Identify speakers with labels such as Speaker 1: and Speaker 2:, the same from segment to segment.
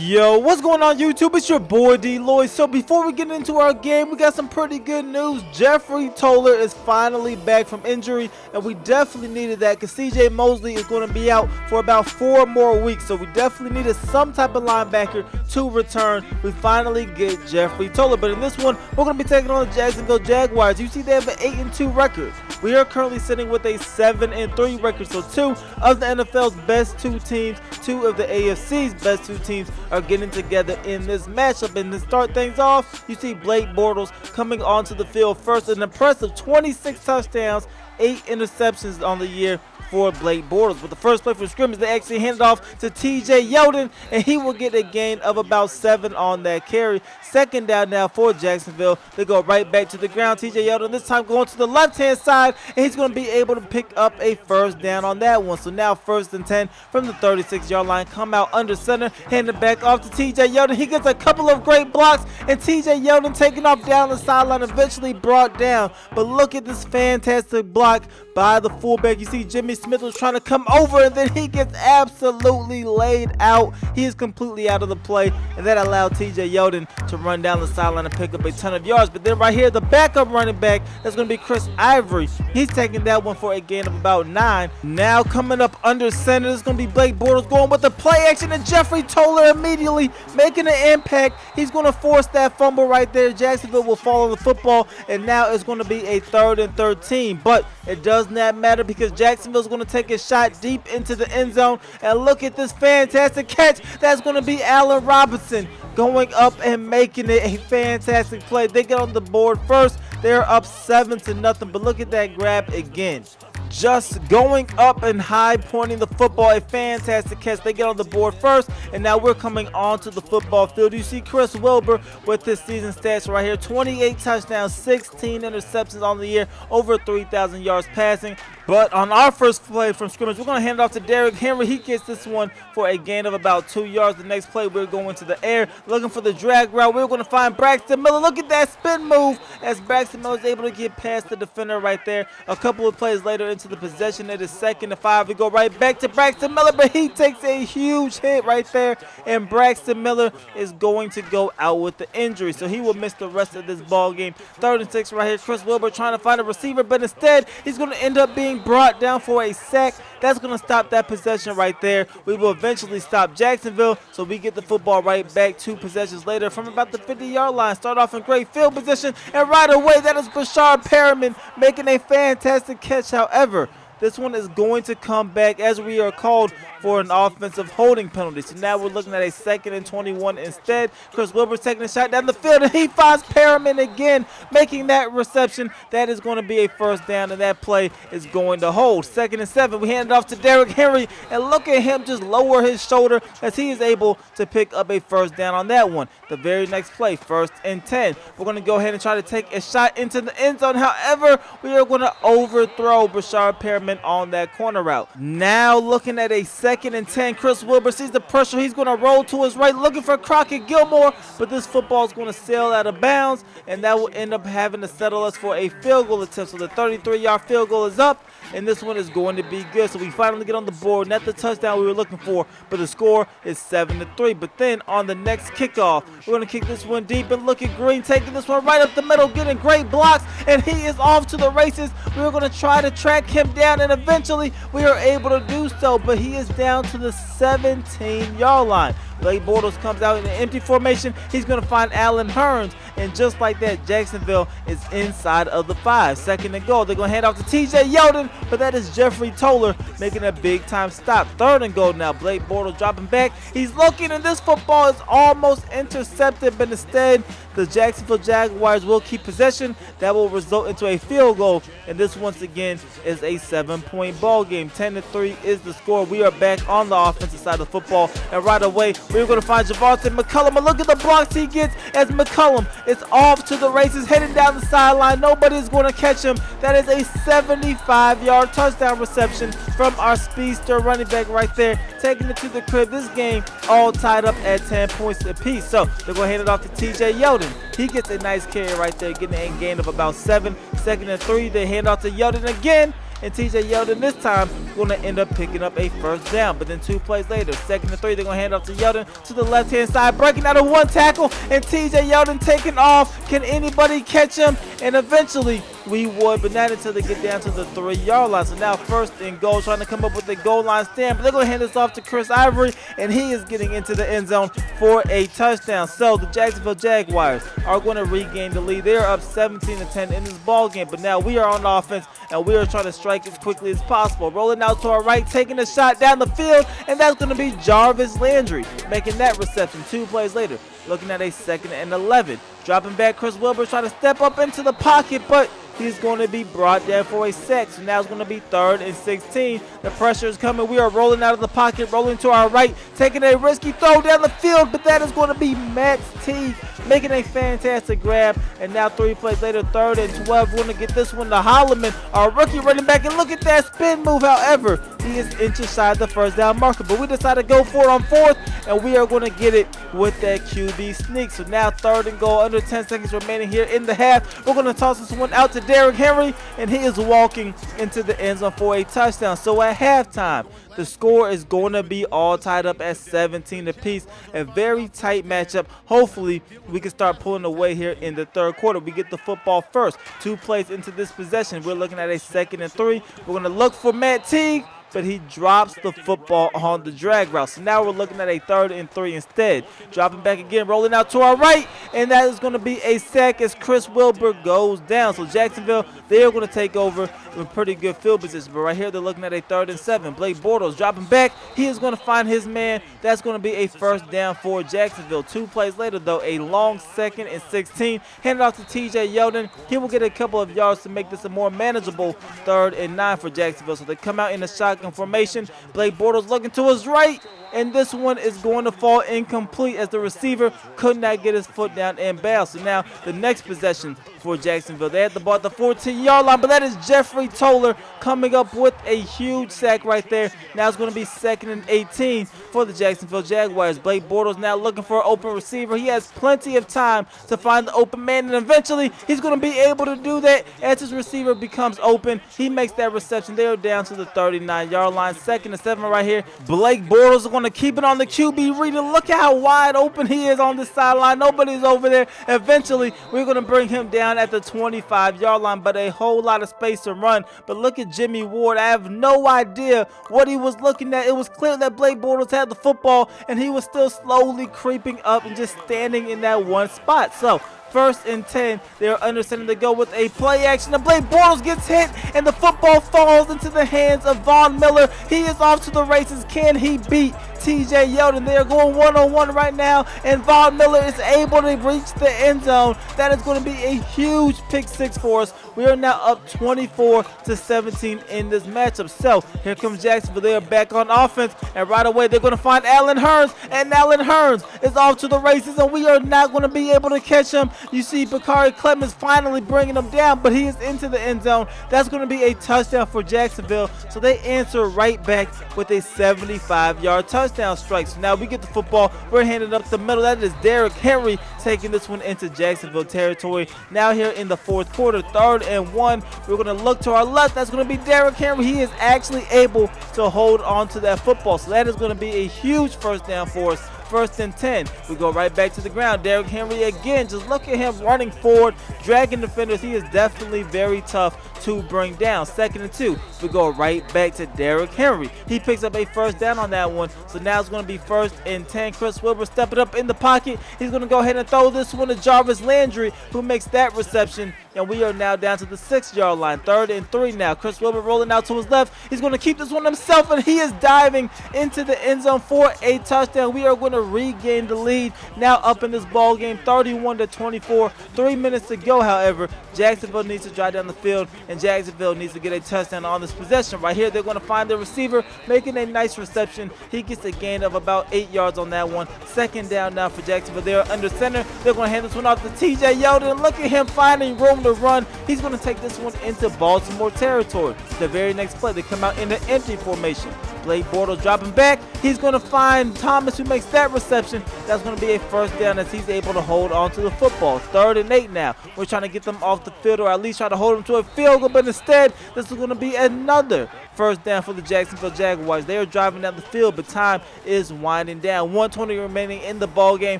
Speaker 1: Yo, what's going on YouTube? It's your boy DLloyd. So before we get into our game, we got some pretty good news. Jeffrey Toller is finally back from injury, and we definitely needed that because CJ Mosley is going to be out for about 4 more weeks. So we definitely needed some type of linebacker to return. We finally get Jeffrey Toller, but in this one, we're going to be taking on the Jacksonville Jaguars. You see they have an 8-2 record. We are currently sitting with a 7-3 record. So 2 of the NFL's best 2 teams, 2 of the AFC's best 2 teams are getting together in this matchup. And to start things off, you see Blake Bortles coming onto the field first. An impressive 26 touchdowns, 8 interceptions on the year for Blake Bortles. But the first play for scrimmage, they actually hand it off to TJ Yeldon, and he will get a gain of about 7 on that carry. Second down now for Jacksonville. They go right back to the ground. TJ Yeldon this time going to the left-hand side, and he's going to be able to pick up a first down on that one. So now 1st and 10 from the 36-yard line. Come out under center, hand it back off to TJ Yeldon. He gets a couple of great blocks, and TJ Yeldon taking off down the sideline, eventually brought down. But look at this fantastic block by the fullback. You see Jimmy Smith was trying to come over, and then he gets absolutely laid out. He is completely out of the play, and that allowed TJ Yeldon to run down the sideline and pick up a ton of yards. But then right here, the backup running back, that's going to be Chris Ivory. He's taking that one for a gain of about 9. Now coming up under center, it's going to be Blake Bortles going with the play action, and Jeffrey Toller immediately making an impact. He's going to force that fumble right there. Jacksonville will follow the football, and now it's going to be a 3rd and 13. But it does not matter because Jacksonville's going to take a shot deep into the end zone. And look at this fantastic catch. That's going to be Allen Robinson going up and making it a fantastic play. They get on the board first. They're up 7-0. But look at that grab again. Just going up and high, pointing the football. A fantastic catch. They get on the board first, and now we're coming onto the football field. You see Chris Wilbur with his season stats right here. 28 touchdowns, 16 interceptions on the year, over 3,000 yards passing. But on our first play from scrimmage, we're going to hand it off to Derrick Henry. He gets this one for a gain of about 2 yards. The next play, we're going to the air, looking for the drag route. We're going to find Braxton Miller. Look at that spin move as Braxton Miller is able to get past the defender right there. A couple of plays later into the possession, it is 2nd and 5. We go right back to Braxton Miller, but he takes a huge hit right there, and Braxton Miller is going to go out with the injury, so he will miss the rest of this ball game. 3rd and 6 right here. Chris Wilbur trying to find a receiver, but instead he's going to end up being brought down for a sack. That's going to stop that possession right there. We will eventually stop Jacksonville, so we get the football right back 2 possessions later from about the 50-yard line. Start off in great field position, and right away that is Brashard Perriman making a fantastic catch. However, this one is going to come back as we are called for an offensive holding penalty. So now we're looking at a 2nd and 21 instead. Chris Wilbur's taking a shot down the field, and he finds Perriman again, making that reception. That is going to be a first down, and that play is going to hold. 2nd and 7. We hand it off to Derrick Henry, and look at him just lower his shoulder as he is able to pick up a first down on that one. The very next play, 1st and 10. We're going to go ahead and try to take a shot into the end zone. However, we are going to overthrow Brashard Perriman on that corner route. Now looking at a 2nd and 10. Chris Wilbur sees the pressure. He's going to roll to his right, looking for Crockett Gilmore, but this football is going to sail out of bounds, and that will end up having to settle us for a field goal attempt. So the 33-yard field goal is up, and this one is going to be good. So we finally get on the board. Not the touchdown we were looking for, but the score is 7-3. But then on the next kickoff, we're going to kick this one deep, and look at Green taking this one right up the middle, getting great blocks, and he is off to the races. We're going to try to track him down, and eventually we are able to do so, but he is down to the 17-yard line. Blake Bortles comes out in an empty formation. He's going to find Allen Hurns, and just like that, Jacksonville is inside of the 5. 2nd and goal. They're going to hand off to TJ Yeldon, but that is Jeffrey Toller making a big-time stop. 3rd and goal now. Blake Bortles dropping back. He's looking, and this football is almost intercepted, but instead, the Jacksonville Jaguars will keep possession. That will result into a field goal, and this once again is a 7-point ball game. 10-3 is the score. We are back on the offensive side of the football, and right away, we're going to find Javonte McCullum, and look at the blocks he gets as McCullum is off to the races, heading down the sideline. Nobody's going to catch him. That is a 75-yard touchdown reception from our speedster running back right there, taking it to the crib. This game all tied up at 10 points apiece. So they're going to hand it off to TJ Yeldon. He gets a nice carry right there, getting a gain of about 7. 2nd and 3. They hand off to Yeldon again, and TJ Yeldon this time going to end up picking up a first down. But then 2 plays later, 2nd and 3, they're going to hand off to Yeldon to the left-hand side, breaking out of 1 tackle, and TJ Yeldon taking off. Can anybody catch him? And eventually we would, but not until they get down to the 3-yard line. So now 1st and goal, trying to come up with a goal line stand, but they're going to hand this off to Chris Ivory, and he is getting into the end zone for a touchdown. So the Jacksonville Jaguars are going to regain the lead. They're up 17-10 in this ball game, but now we are on offense, and we are trying to strike as quickly as possible. Rolling out to our right, taking a shot down the field, and that's going to be Jarvis Landry making that reception. 2 plays later, looking at a 2nd and 11. Dropping back, Chris Wilbur trying to step up into the pocket, but he's going to be brought down for a sack. So now it's going to be 3rd and 16. The pressure is coming. We are rolling out of the pocket, rolling to our right, taking a risky throw down the field, but that is going to be Matt Teague making a fantastic grab. And now 3 plays later, 3rd and 12. We're going to get this one to Holloman, our rookie running back, and look at that spin move. However, he is inches shy of the first down marker, but we decided to go for it on 4th, and we are going to get it with that QB sneak. So now 3rd and goal, under 10 seconds remaining here in the half. We're going to toss this one out to Derrick Henry, and he is walking into the end zone for a touchdown. So at halftime, the score is going to be all tied up at 17 apiece. A very tight matchup. Hopefully, we can start pulling away here in the 3rd quarter. We get the football first. 2 plays into this possession. We're looking at a 2nd and 3. We're going to look for Matt Teague, but he drops the football on the drag route. So now we're looking at a 3rd and 3 instead. Dropping back again, rolling out to our right, and that is going to be a sack as Chris Wilbur goes down. So Jacksonville, they are going to take over with pretty good field position. But right here, they're looking at a 3rd and 7. Blake Bortles dropping back. He is going to find his man. That's going to be a first down for Jacksonville. 2 plays later, though, a long 2nd and 16. Handed off to TJ Yeldon. He will get a couple of yards to make this a more manageable 3rd and 9 for Jacksonville. So they come out in a shotgun formation. Blake Bortles looking to his right, and this one is going to fall incomplete as the receiver could not get his foot down and bounce. So now the next possession for Jacksonville, they had the ball at the 14-yard line, but that is Jeffrey Toller coming up with a huge sack right there. Now it's going to be 2nd and 18 for the Jacksonville Jaguars. Blake Bortles now looking for an open receiver. He has plenty of time to find the open man, and eventually he's going to be able to do that as his receiver becomes open. He makes that reception. They are down to the 39-yard line. 2nd and 7 right here. Blake Bortles is going to keep it on the QB read, and look at how wide open he is on this sideline. Nobody's over there. Eventually, we're going to bring him down at the 25-yard line, but a whole lot of space to run. But look at Jimmy Ward. I have no idea what he was looking at. It was clear that Blake Bortles had the football, and he was still slowly creeping up and just standing in that one spot. So 1st and 10, they're under center to go with a play action, and Blake Bortles gets hit, and the football falls into the hands of Von Miller. He is off to the races. Can he beat TJ Yeldon? They are going one-on-one right now, and Von Miller is able to reach the end zone. That is going to be a huge pick 6 for us. We are now up 24-17 in this matchup. So here comes Jacksonville. They are back on offense, and right away they're going to find Allen Hurns, and Allen Hurns is off to the races, and we are not going to be able to catch him. You see Bakari Clemens finally bringing him down, but he is into the end zone. That's going to be a touchdown for Jacksonville. So they answer right back with a 75-yard touchdown strike. So now we get the football. We're handing up the middle. That is Derrick Henry taking this one into Jacksonville territory. Now here in the 4th quarter, 3rd and 1. We're going to look to our left. That's going to be Derrick Henry. He is actually able to hold on to that football. So that is going to be a huge first down for us. 1st and 10. We go right back to the ground. Derrick Henry again. Just look at him running forward, dragging defenders. He is definitely very tough to bring down. 2nd and 2. We go right back to Derrick Henry. He picks up a first down on that one. So now it's going to be 1st and 10. Chris Wilbur stepping up in the pocket. He's going to go ahead and throw this one to Jarvis Landry, who makes that reception. And we are now down to the 6-yard line. 3rd and 3 now. Chris Wilbur rolling out to his left. He's going to keep this one himself, and he is diving into the end zone for a touchdown. We are going to regain the lead now up in this ball game, 31-24. 3 minutes to go. However, Jacksonville needs to drive down the field, and Jacksonville needs to get a touchdown on this possession. Right here, they're going to find the receiver making a nice reception. He gets a gain of about 8 yards on that one. 2nd down now for Jacksonville. They're under center. They're going to hand this one off to TJ Yeldon. Look at him finding room to run. He's going to take this one into Baltimore territory. The very next play, they come out in the empty formation. Blake Bortles dropping back. He's going to find Thomas, who makes that reception. That's going to be a first down as he's able to hold on to the football. 3rd and 8 now. We're trying to get them off the field, or at least try to hold them to a field goal, but instead this is going to be another first down for the Jacksonville Jaguars. They are driving down the field, but time is winding down. 1:20 remaining in the ball game.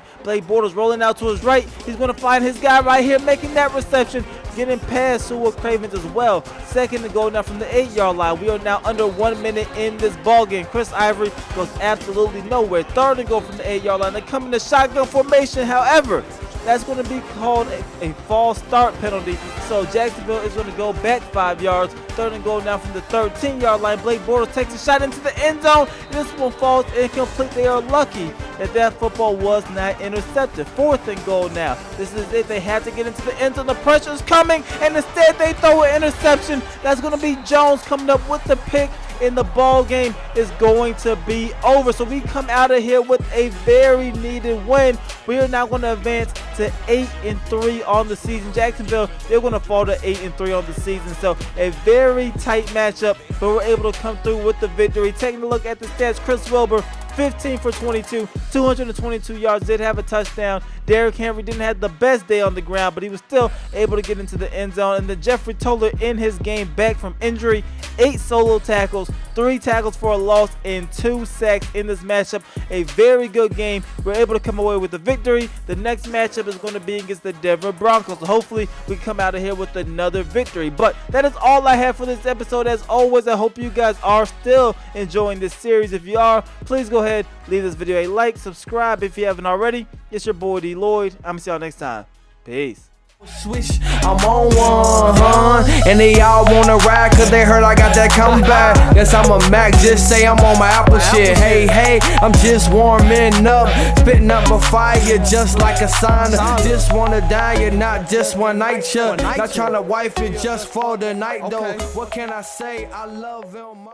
Speaker 1: Blake Bortles rolling out to his right. He's going to find his guy right here, making that reception, getting past Sewell Cravens as well. 2nd and goal now from the 8-yard line. We are now under 1 minute in this ball game. Chris Ivory goes absolutely nowhere. 3rd and goal from the 8-yard line. They come in the shotgun formation. However, that's going to be called a false start penalty. So Jacksonville is going to go back 5 yards. 3rd and goal now from the 13-yard line. Blake Bortles takes a shot into the end zone. This one falls incomplete. They are lucky that football was not intercepted. 4th and goal now. This is it. They have to get into the end zone. The pressure is coming, and instead they throw an interception. That's going to be Jones coming up with the pick, and the ball game is going to be over. So we come out of here with a very needed win. We are now going to advance to 8-3 on the season. Jacksonville, they're going to fall to 8-3 on the season. So a very tight matchup, but we're able to come through with the victory. Taking a look at the stats, Chris Wilbur, 15 for 22, 222 yards, did have a touchdown. Derrick Henry didn't have the best day on the ground, but he was still able to get into the end zone. And then Jeffrey Toller in his game back from injury, 8 solo tackles, 3 tackles for a loss, and 2 sacks in this matchup. A very good game. We're able to come away with the victory. The next matchup is going to be against the Denver Broncos. So hopefully we come out of here with another victory. But that is all I have for this episode. As always, I hope you guys are still enjoying this series. If you are, please go ahead, leave this video a like, subscribe if you haven't already. It's your boy DLloyd. I'm gonna see y'all next time. Peace.
Speaker 2: Switch, I'm on one, and they all wanna ride cause they heard I got that comeback. Guess I'm a Mac, just say I'm on my Apple shit. Hey, I'm just warming up, spitting up a fire just like a sauna. Just wanna die and not just one night show. Not trying to wife it just for the night though. What can I say? I love him.